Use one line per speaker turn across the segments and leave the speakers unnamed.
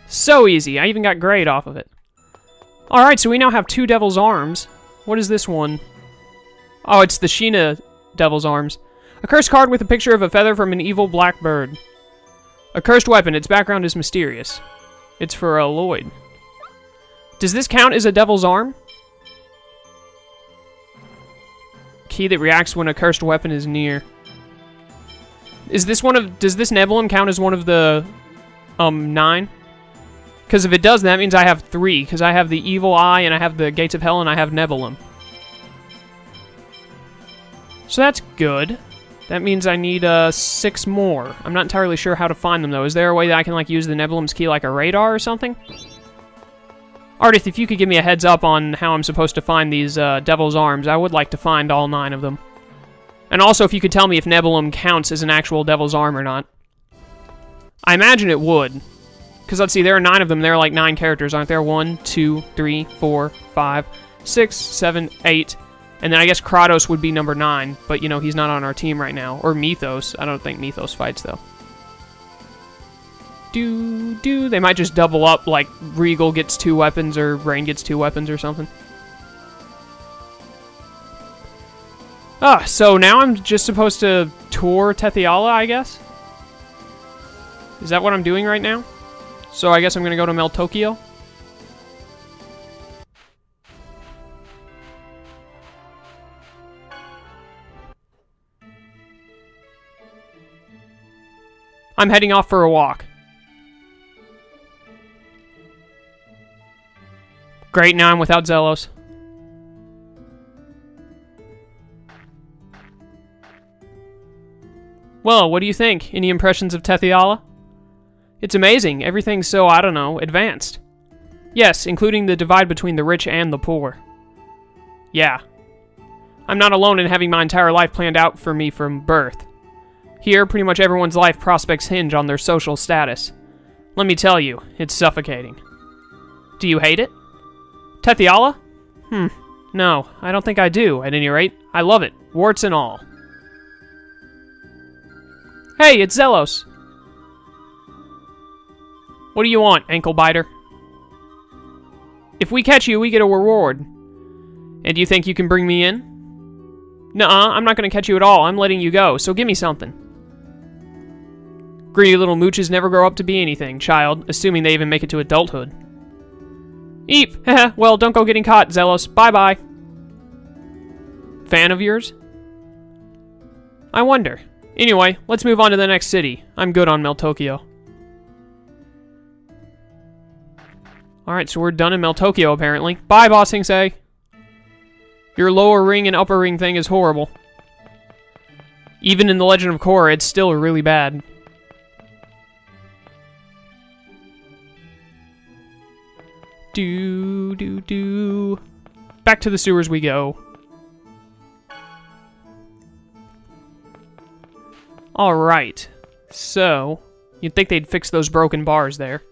So easy. I even got grade off of it. Alright, so we now have 2 Devil's Arms. What is this one? Oh, it's the Sheena Devil's Arms. A cursed card with a picture of a feather from an evil black bird. A cursed weapon. Its background is mysterious. It's for a Lloyd. Does this count as a Devil's Arm? Key that reacts when a cursed weapon is near. Is this one of... Does this Nebulum count as one of the... 9? Because if it does, that means I have 3. Because I have the Evil Eye, and I have the Gates of Hell, and I have Nebulum. So that's good. That means I need 6 more. I'm not entirely sure how to find them, though. Is there a way that I can, like, use the Nebulum's key like a radar or something? Ardith, if you could give me a heads up on how I'm supposed to find these Devil's Arms, I would like to find all 9 of them. And also, if you could tell me if Nebulum counts as an actual Devil's Arm or not. I imagine it would. Because, let's see, there are 9 of them. There are, like, 9 characters, aren't there? 1, 2, 3, 4, 5, 6, 7, 8... And then I guess Kratos would be number 9, but, you know, he's not on our team right now. Or Mythos. I don't think Mythos fights, though. They might just double up, like Regal gets 2 weapons, or Rain gets 2 weapons, or something. So now I'm just supposed to tour Tethe'alla, I guess? Is that what I'm doing right now? So I guess I'm gonna go to Meltokio? I'm heading off for a walk. Great, now I'm without Zelos. Well, what do you think? Any impressions of Tethe'alla? It's amazing. Everything's so, I don't know, advanced. Yes, including the divide between the rich and the poor. Yeah. I'm not alone in having my entire life planned out for me from birth. Here, pretty much everyone's life prospects hinge on their social status. Let me tell you, it's suffocating. Do you hate it? Tethe'alla? No, I don't think I do, at any rate. I love it, warts and all. Hey, it's Zelos! What do you want, ankle biter? If we catch you, we get a reward. And do you think you can bring me in? Nuh-uh, I'm not gonna catch you at all. I'm letting you go, so give me something. Greedy little mooches never grow up to be anything, child, assuming they even make it to adulthood. Eep! Well, don't go getting caught, Zelos. Bye-bye. Fan of yours? I wonder. Anyway, let's move on to the next city. I'm good on Meltokio. Alright, so we're done in Meltokio, apparently. Bye, Boss Hingsei. Your lower ring and upper ring thing is horrible. Even in The Legend of Korra, it's still really bad. Back to the sewers we go. Alright. So, you'd think they'd fix those broken bars there.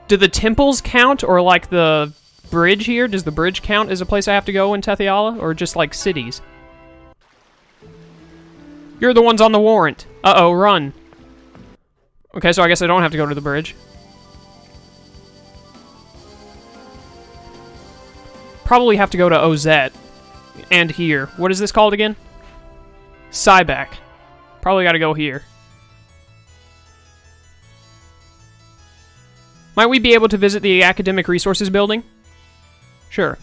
Do the temples count, or like the bridge here? Does the bridge count as a place I have to go in Tethe'alla, or just like cities? You're the ones on the warrant. Uh-oh, run. Okay, so I guess I don't have to go to the bridge. Probably have to go to Ozette. And here. What is this called again? Cyback. Probably gotta go here. Might we be able to visit the Academic Resources Building? Sure.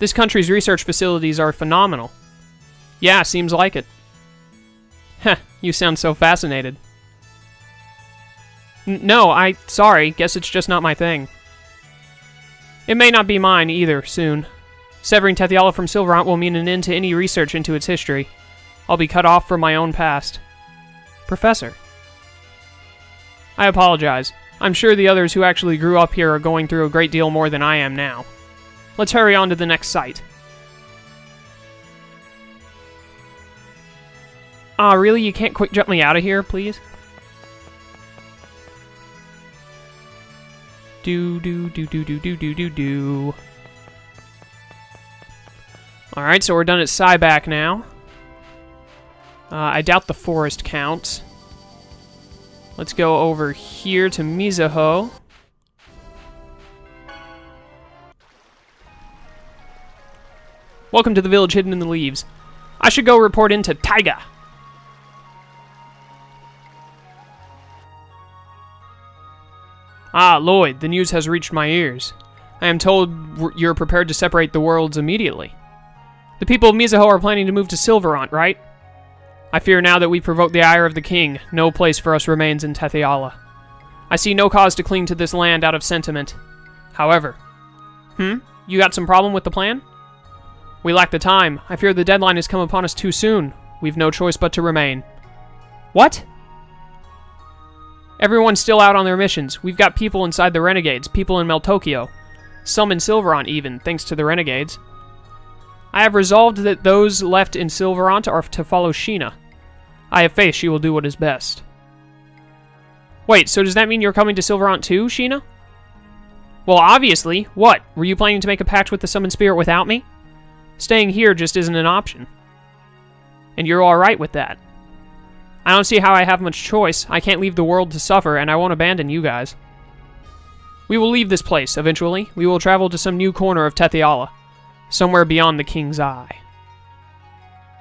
This country's research facilities are phenomenal. Yeah, seems like it. Heh, you sound so fascinated. No, sorry, guess it's just not my thing. It may not be mine either, soon. Severing Tethe'alla from Silverhunt will mean an end to any research into its history. I'll be cut off from my own past. Professor. I apologize. I'm sure the others who actually grew up here are going through a great deal more than I am now. Let's hurry on to the next site. Really? You can't quick jump me out of here, please? Alright, so we're done at Cyback now. I doubt the forest counts. Let's go over here to Mizuho. Welcome to the village hidden in the leaves. I should go report into Taiga. Ah, Lloyd, the news has reached my ears. I am told you're prepared to separate the worlds immediately. The people of Mizuho are planning to move to Silverant, right? I fear now that we provoked the ire of the king. No place for us remains in Tethe'alla. I see no cause to cling to this land out of sentiment. However... You got some problem with the plan? We lack the time. I fear the deadline has come upon us too soon. We've no choice but to remain. What? Everyone's still out on their missions. We've got people inside the Renegades, people in Meltokyo. Some in Silverant even, thanks to the Renegades. I have resolved that those left in Silverant are to follow Sheena. I have faith she will do what is best. Wait, so does that mean you're coming to Silverant too, Sheena? Well, obviously. What? Were you planning to make a pact with the Summoned Spirit without me? Staying here just isn't an option. And you're alright with that. I don't see how I have much choice. I can't leave the world to suffer, and I won't abandon you guys. We will leave this place, eventually. We will travel to some new corner of Tethe'alla. Somewhere beyond the King's Eye.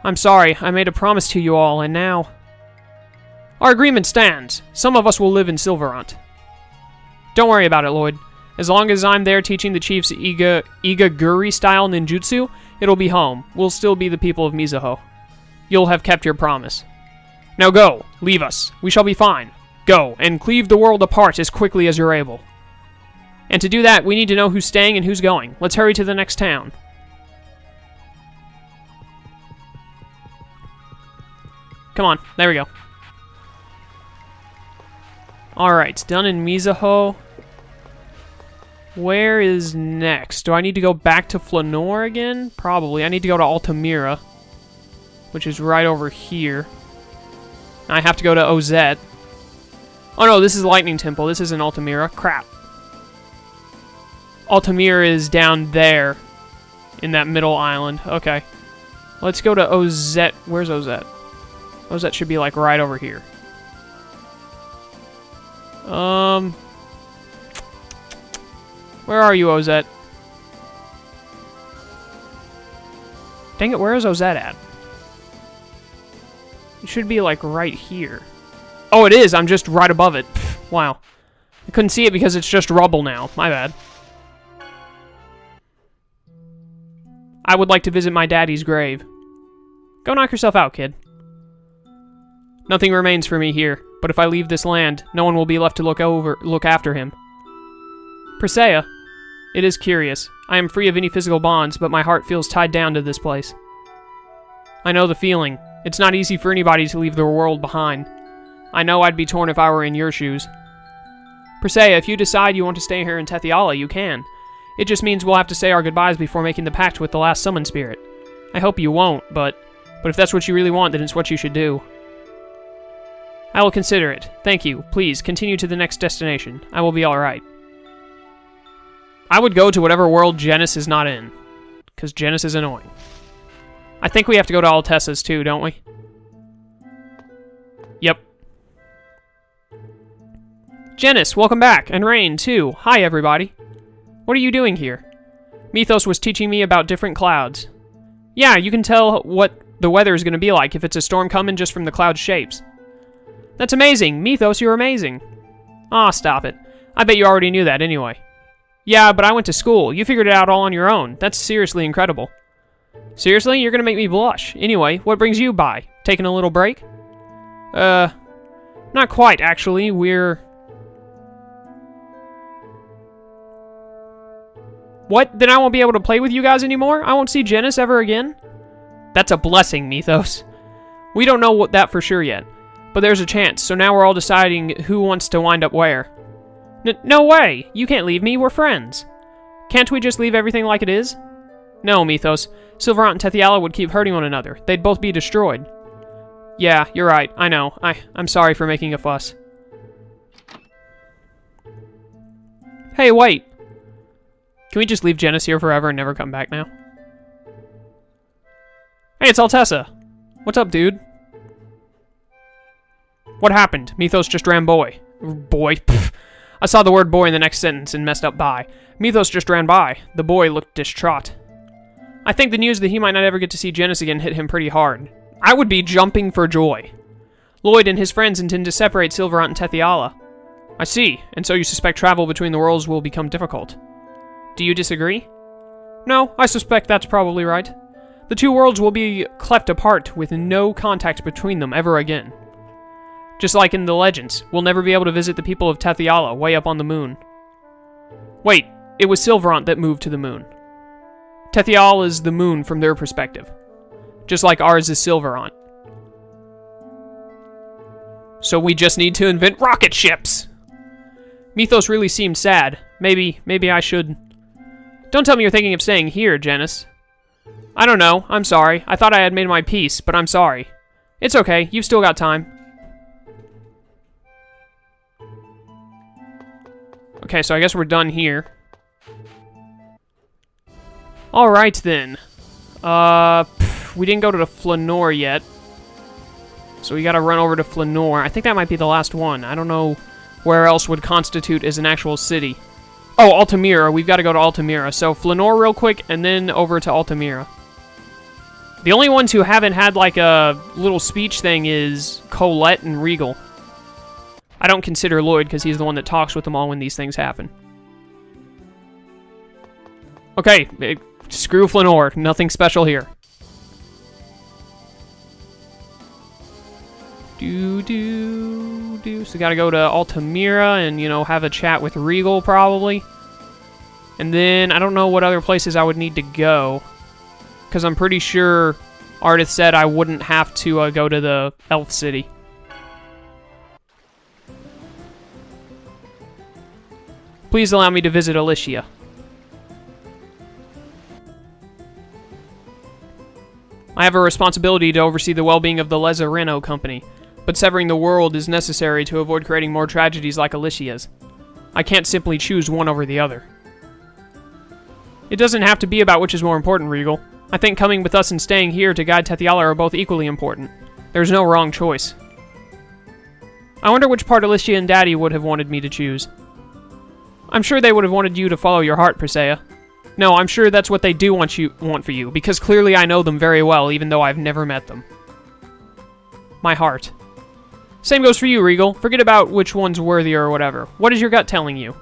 I'm sorry, I made a promise to you all, and now... Our agreement stands. Some of us will live in Silverant. Don't worry about it, Lloyd. As long as I'm there teaching the chiefs Igaguri-style ninjutsu, it'll be home. We'll still be the people of Mizuho. You'll have kept your promise. Now go, leave us. We shall be fine. Go, and cleave the world apart as quickly as you're able. And to do that, we need to know who's staying and who's going. Let's hurry to the next town. Come on, there we go. Alright, done in Mizuho. Where is next? Do I need to go back to Flanor again? Probably. I need to go to Altamira, which is right over here. I have to go to Ozette. Oh no, this is Lightning Temple. This isn't Altamira. Crap. Altamira is down there in that middle island. Okay. Let's go to Ozette. Where's Ozette? Ozette should be like right over here. Where are you, Ozette? Dang it, where is Ozette at? It should be like right here. Oh, it is. I'm just right above it. Pfft, wow. I couldn't see it because it's just rubble now. My bad. I would like to visit my daddy's grave. Go knock yourself out, kid. Nothing remains for me here, but if I leave this land, no one will be left to look after him. Presea, it is curious. I am free of any physical bonds, but my heart feels tied down to this place. I know the feeling. It's not easy for anybody to leave their world behind. I know I'd be torn if I were in your shoes. Presea, if you decide you want to stay here in Tethe'alla, you can. It just means we'll have to say our goodbyes before making the pact with the last Summoned Spirit. I hope you won't, but if that's what you really want, then it's what you should do. I will consider it. Thank you. Please, continue to the next destination. I will be alright. I would go to whatever world Genis is not in, because Genis is annoying. I think we have to go to Altessa's too, don't we? Yep. Genis, welcome back, and Rain too. Hi, everybody. What are you doing here? Mythos was teaching me about different clouds. Yeah, you can tell what the weather is going to be like if it's a storm coming just from the cloud shapes. That's amazing. Mythos, you're amazing. Aw, stop it. I bet you already knew that anyway. Yeah, but I went to school. You figured it out all on your own. That's seriously incredible. Seriously? You're gonna make me blush. Anyway, what brings you by? Taking a little break? Not quite, actually. We're... What? Then I won't be able to play with you guys anymore? I won't see Genis ever again? That's a blessing, Mythos. We don't know that for sure yet. But there's a chance, so now we're all deciding who wants to wind up where. No way! You can't leave me, we're friends. Can't we just leave everything like it is? No, Mythos. Silverant and Tethe'alla would keep hurting one another. They'd both be destroyed. Yeah, you're right. I know. I'm sorry for making a fuss. Hey, wait! Can we just leave Genis here forever and never come back now? Hey, it's Altessa! What's up, dude? What happened? Mythos just ran boy. Boy? Pfft. I saw the word boy in the next sentence and messed up by. Mythos just ran by. The boy looked distraught. I think the news that he might not ever get to see Genis again hit him pretty hard. I would be jumping for joy. Lloyd and his friends intend to separate Silverant and Tethe'alla. I see, and so you suspect travel between the worlds will become difficult. Do you disagree? No, I suspect that's probably right. The two worlds will be cleft apart with no contact between them ever again. Just like in the legends, we'll never be able to visit the people of Tethe'alla way up on the moon. Wait, it was Silverant that moved to the moon. Tethe'alla is the moon from their perspective. Just like ours is Silverant. So we just need to invent rocket ships! Mythos really seemed sad. Maybe I should... Don't tell me you're thinking of staying here, Genis. I don't know. I'm sorry. I thought I had made my peace, but I'm sorry. It's okay. You've still got time. Okay, so I guess we're done here. Alright, then. We didn't go to the Flanor yet. So we gotta run over to Flanor. I think that might be the last one. I don't know where else would constitute as an actual city. Oh, Altamira. We've got to go to Altamira. So Flanor real quick, and then over to Altamira. The only ones who haven't had, like, a little speech thing is Colette and Regal. I don't consider Lloyd, because he's the one that talks with them all when these things happen. Okay, screw Flanor. Nothing special here. So gotta go to Altamira and, you know, have a chat with Regal, probably. And then, I don't know what other places I would need to go. Because I'm pretty sure Ardith said I wouldn't have to go to the Elf City. Please allow me to visit Alicia. I have a responsibility to oversee the well-being of the Lezareno Company. But severing the world is necessary to avoid creating more tragedies like Alicia's. I can't simply choose one over the other. It doesn't have to be about which is more important, Regal. I think coming with us and staying here to guide Tethe'alla are both equally important. There's no wrong choice. I wonder which part Alicia and Daddy would have wanted me to choose. I'm sure they would have wanted you to follow your heart, Presea. No, I'm sure that's what they do want for you, because clearly I know them very well, even though I've never met them. My heart. Same goes for you, Regal. Forget about which one's worthier or whatever. What is your gut telling you?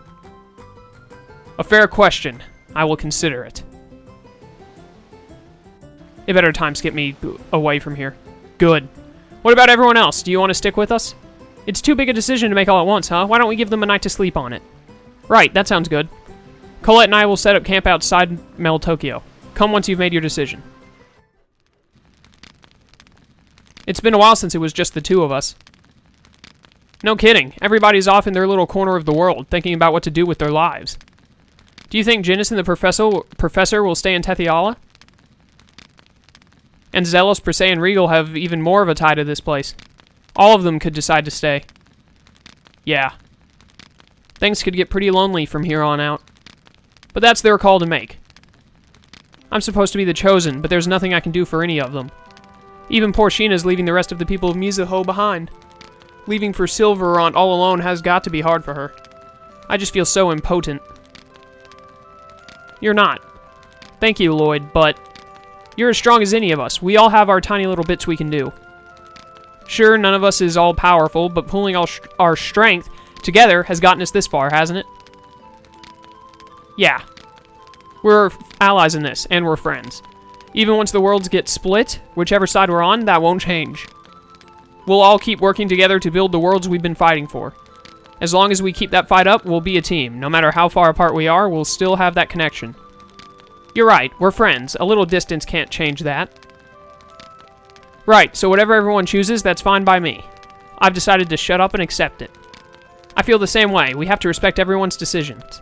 A fair question. I will consider it. It better time skip me away from here. Good. What about everyone else? Do you want to stick with us? It's too big a decision to make all at once, huh? Why don't we give them a night to sleep on it? Right, that sounds good. Colette and I will set up camp outside Mel Tokyo. Come once you've made your decision. It's been a while since it was just the two of us. No kidding. Everybody's off in their little corner of the world, thinking about what to do with their lives. Do you think Genis and the professor will stay in Tethe'alla? And Zelos, Presea, and Regal have even more of a tie to this place. All of them could decide to stay. Yeah. Things could get pretty lonely from here on out. But that's their call to make. I'm supposed to be the chosen, but there's nothing I can do for any of them. Even poor Sheena's leaving the rest of the people of Mizuho behind. Leaving for Silverant all alone has got to be hard for her. I just feel so impotent. You're not. Thank you, Lloyd, but you're as strong as any of us. We all have our tiny little bits we can do. Sure, none of us is all-powerful, but pulling all our strength together has gotten us this far, hasn't it? Yeah. We're allies in this, and we're friends. Even once the worlds get split, whichever side we're on, that won't change. We'll all keep working together to build the worlds we've been fighting for. As long as we keep that fight up, we'll be a team. No matter how far apart we are, we'll still have that connection. You're right, we're friends. A little distance can't change that. Right, so whatever everyone chooses, that's fine by me. I've decided to shut up and accept it. I feel the same way. We have to respect everyone's decisions.